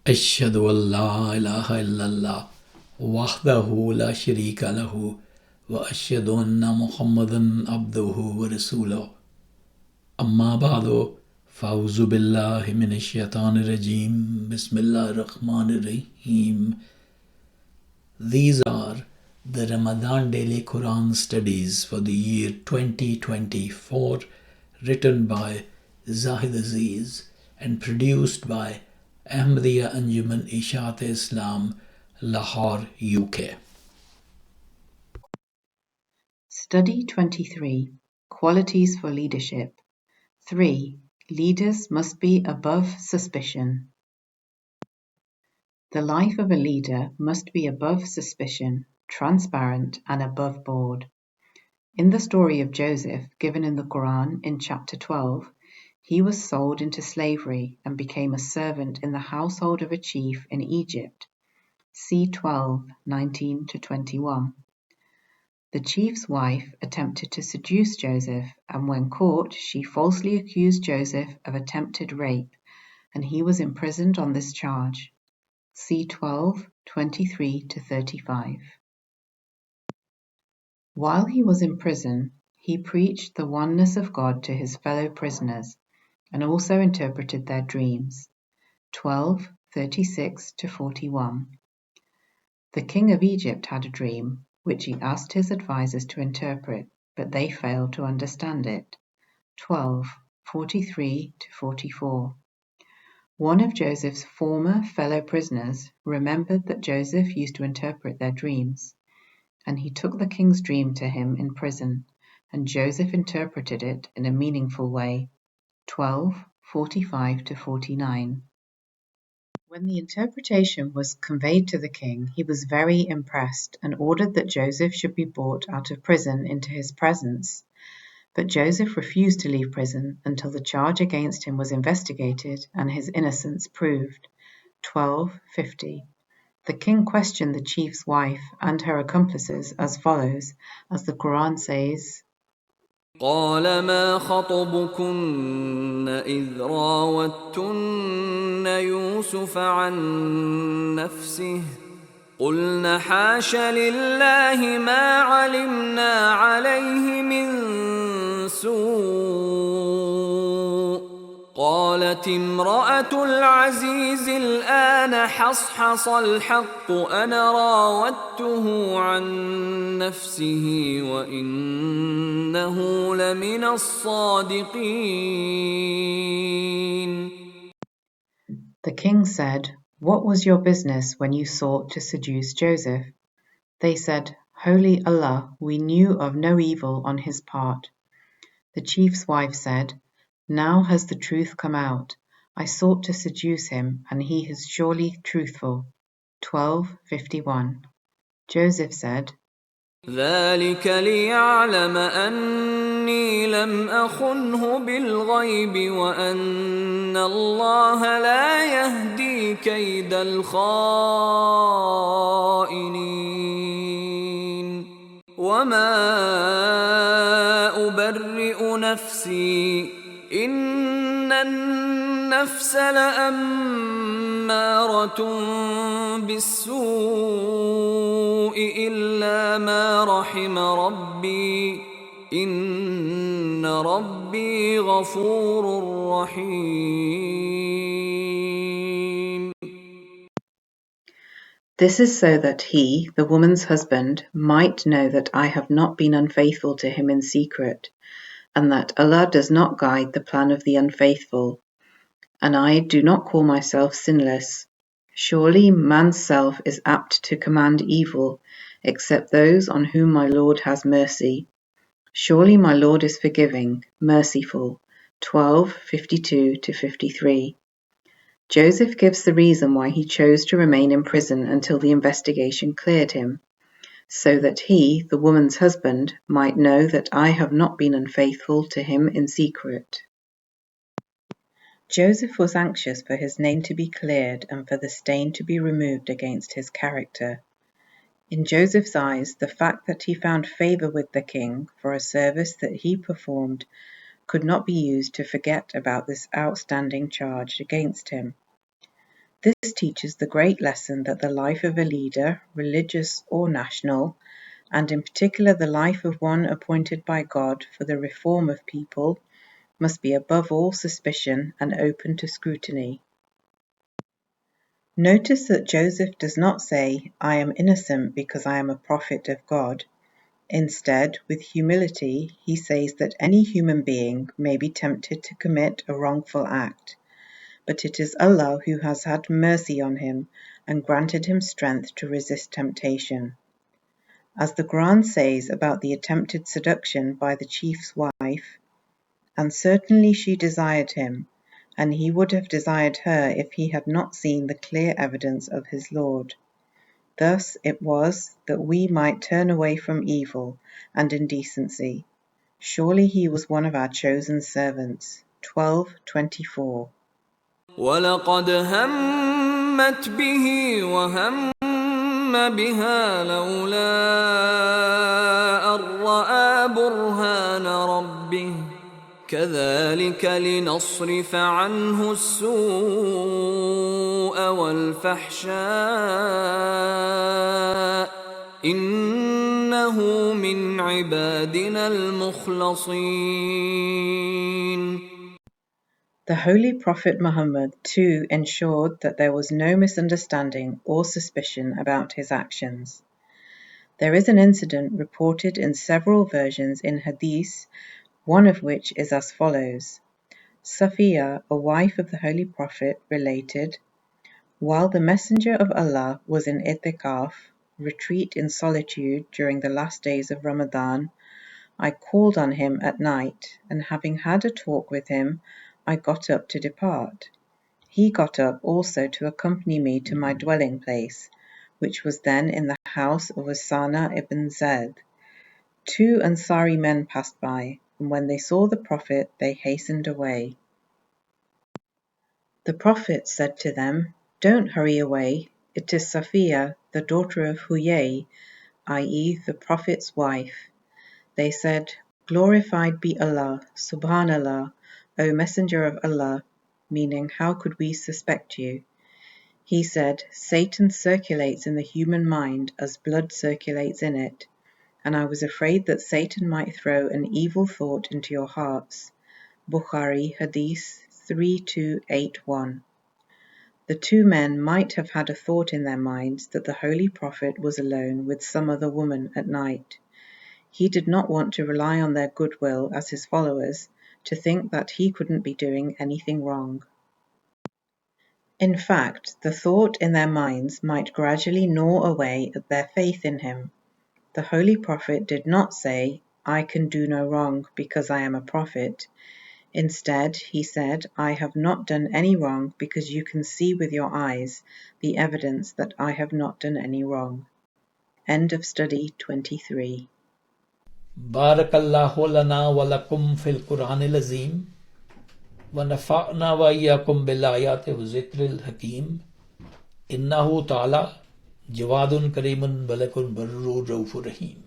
أشهد أن لا إله إلا الله وحده لا شريك له وأشهد أن محمدا عبده ورسوله أما بعد فأعوذ بالله من الشيطان الرجيم بسم الله الرحمن الرحيم. These are the Ramadan Daily Quran Studies for the year 2024, written by Zahid Aziz and produced by Ahmadiyya Anjuman Ishaat Islam, Lahore, UK. Study 23. Qualities for Leadership. 3. Leaders must be above suspicion. The life of a leader must be above suspicion, transparent, and above board. In the story of Joseph, given in the Quran in chapter 12, he was sold into slavery and became a servant in the household of a chief in Egypt. See 12:19-21. The chief's wife attempted to seduce Joseph, and when caught, she falsely accused Joseph of attempted rape, and he was imprisoned on this charge. See 12:23-35. While he was in prison, he preached the oneness of God to his fellow prisoners, and also interpreted their dreams. 12:36-41. The king of Egypt had a dream, which he asked his advisers to interpret, but they failed to understand it. 12:43-44. One of Joseph's former fellow prisoners remembered that Joseph used to interpret their dreams, and he took the king's dream to him in prison, and Joseph interpreted it in a meaningful way. 12:45-49. When the interpretation was conveyed to the king, he was very impressed and ordered that Joseph should be brought out of prison into his presence. But Joseph refused to leave prison until the charge against him was investigated and his innocence proved. 12:50. The king questioned the chief's wife and her accomplices as follows, as the Quran says, قال ما خطبكن إذ راوتن يوسف عن نفسه قلن حاش لله ما علمنا عليه من سوء قالت امرأة العزيز الآن حصحص الحق أنا راودته عن نفسه وإنه لمن الصادقين. The king said, "What was your business when you sought to seduce Joseph?" They said, "Holy Allah, we knew of no evil on his part." The chief's wife said, "Now has the truth come out. I sought to seduce him, and he is surely truthful." 12:51. Joseph said, ذلك ليعلم أني لم أخنه بالغيب وأن الله لا يهدي كيد الخائنين وما أبرئ نفسي إن النفس لأمارة بالسوء إلا ما رحم ربي إن ربي غفور رحيم. "This is so that he, the woman's husband, might know that I have not been unfaithful to him in secret, and that Allah does not guide the plan of the unfaithful, and I do not call myself sinless. Surely man's self is apt to command evil, except those on whom my Lord has mercy. Surely my Lord is forgiving, merciful." 12:52-53. Joseph gives the reason why he chose to remain in prison until the investigation cleared him, so that he, the woman's husband, might know that I have not been unfaithful to him in secret. Joseph was anxious for his name to be cleared and for the stain to be removed against his character. In Joseph's eyes, the fact that he found favor with the king for a service that he performed could not be used to forget about this outstanding charge against him. This teaches the great lesson that the life of a leader, religious or national, and in particular the life of one appointed by God for the reform of people, must be above all suspicion and open to scrutiny. Notice that Joseph does not say, "I am innocent because I am a prophet of God." Instead, with humility, he says that any human being may be tempted to commit a wrongful act, but it is Allah who has had mercy on him and granted him strength to resist temptation. As the Quran says about the attempted seduction by the chief's wife, "And certainly she desired him, and he would have desired her if he had not seen the clear evidence of his Lord. Thus it was that we might turn away from evil and indecency. Surely he was one of our chosen servants." 12:24. وَلَقَدْ هَمَّتْ بِهِ وَهَمَّ بِهَا لَوْلَا أَن رَّأَىٰ بُرْهَانَ رَبِّهِ كَذَٰلِكَ لِنَصْرِفَ عَنْهُ السُّوءَ وَالْفَحْشَاءَ إِنَّهُ مِنْ عِبَادِنَا الْمُخْلَصِينَ. The Holy Prophet Muhammad too ensured that there was no misunderstanding or suspicion about his actions. There is an incident reported in several versions in Hadith, one of which is as follows. Safiya, a wife of the Holy Prophet, related, "While the Messenger of Allah was in itikaf, retreat in solitude during the last days of Ramadan, I called on him at night, and having had a talk with him, I got up to depart. He got up also to accompany me to my dwelling place, which was then in the house of Usama ibn Zayd. Two Ansari men passed by, and when they saw the Prophet, they hastened away. The Prophet said to them, 'Don't hurry away. It is Safiya, the daughter of Huyay, i.e. the Prophet's wife.' They said, 'Glorified be Allah, Subhanallah, O Messenger of Allah,' meaning, 'How could we suspect you?' He said, 'Satan circulates in the human mind as blood circulates in it, and I was afraid that Satan might throw an evil thought into your hearts.' Bukhari, Hadith 3281. The two men might have had a thought in their minds that the Holy Prophet was alone with some other woman at night. He did not want to rely on their goodwill as his followers to think that he couldn't be doing anything wrong. In fact, the thought in their minds might gradually gnaw away at their faith in him. The Holy Prophet did not say, 'I can do no wrong because I am a prophet.' Instead, he said, 'I have not done any wrong because you can see with your eyes the evidence that I have not done any wrong.' End of study 23. Barakallahu lana wa lakum fil Qur'anil Azim wa nafa'na wa iyyakum bil ayati wa zikril hakim. Innahu ta'ala jawadun karimun balakun barrur raufur rahim.